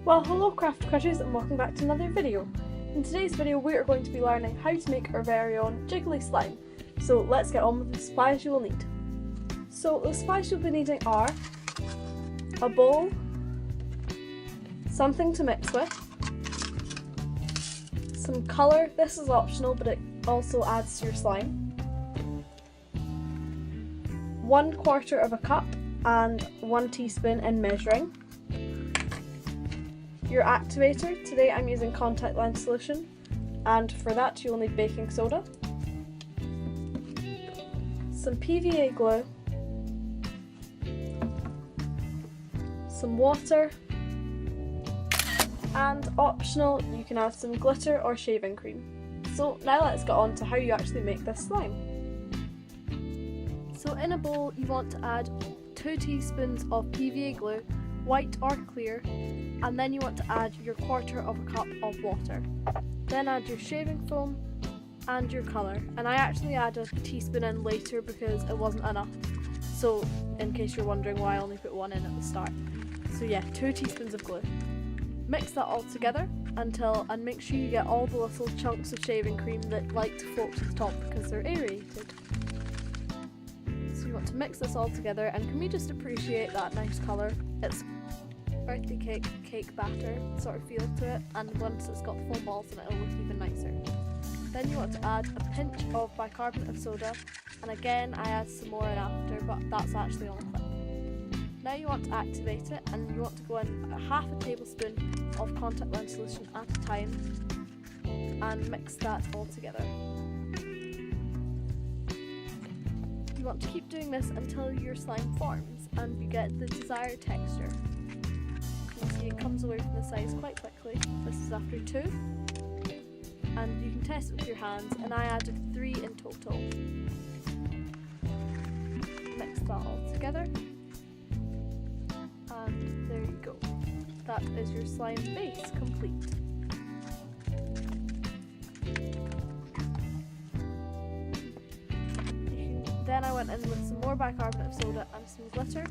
Well, hello Crafty Critters and welcome back to another video. In today's video we are going to be learning how to make our very own jiggly slime. So let's get on with the supplies you will need. So the supplies you'll be needing are a bowl, something to mix with, some colour, this is optional but it also adds to your slime, 1/4 of a cup and 1 teaspoon in measuring, your activator. Today I'm using contact lens solution, and for that you'll need baking soda, some PVA glue, some water, and optional you can add some glitter or shaving cream. So now let's get on to how you actually make this slime. So in a bowl you want to add 2 teaspoons of PVA glue, white or clear, and then you want to add your 1/4 of a cup of water. Then add your shaving foam and your colour, and I actually added a teaspoon in later because it wasn't enough, so in case you're wondering why I only put 1 in at the start. So yeah, 2 teaspoons of glue. Mix that all together and make sure you get all the little chunks of shaving cream that like to float to the top because they're aerated. So you want to mix this all together, and can we just appreciate that nice colour? It's birthday cake batter sort of feel to it, and once it's got full balls in it, it'll look even nicer. Then you want to add a pinch of bicarbonate of soda, and again I add some more in after, but that's actually on a clip. Now you want to activate it, and you want to go in half a tablespoon of contact lens solution at a time and mix that all together. You want to keep doing this until your slime forms and you get the desired texture. You see it comes away from the sides quite quickly. This is after 2, and you can test it with your hands, and I added 3 in total. Mix that all together, and there you go. That is your slime base complete. Then I went in with some more bicarbonate of soda and some glitter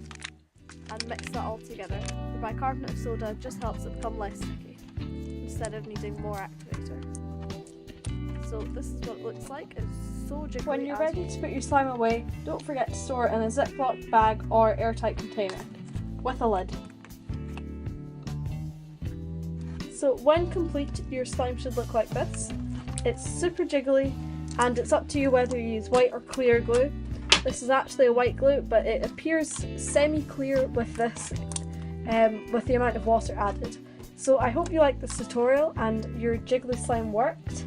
and mixed that all together. The bicarbonate of soda just helps it become less sticky instead of needing more activator. So this is what it looks like. It's so jiggly. When you're ready to put your slime away, don't forget to store it in a Ziploc bag or airtight container with a lid. So when complete, your slime should look like this. It's super jiggly, and it's up to you whether you use white or clear glue. This is actually a white glue, but it appears semi-clear with this, with the amount of water added. So I hope you liked this tutorial and your jiggly slime worked.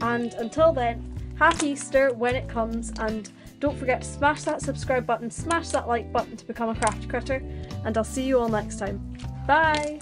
And until then, happy Easter when it comes, and don't forget to smash that subscribe button, smash that like button to become a Crafty Critter, and I'll see you all next time. Bye!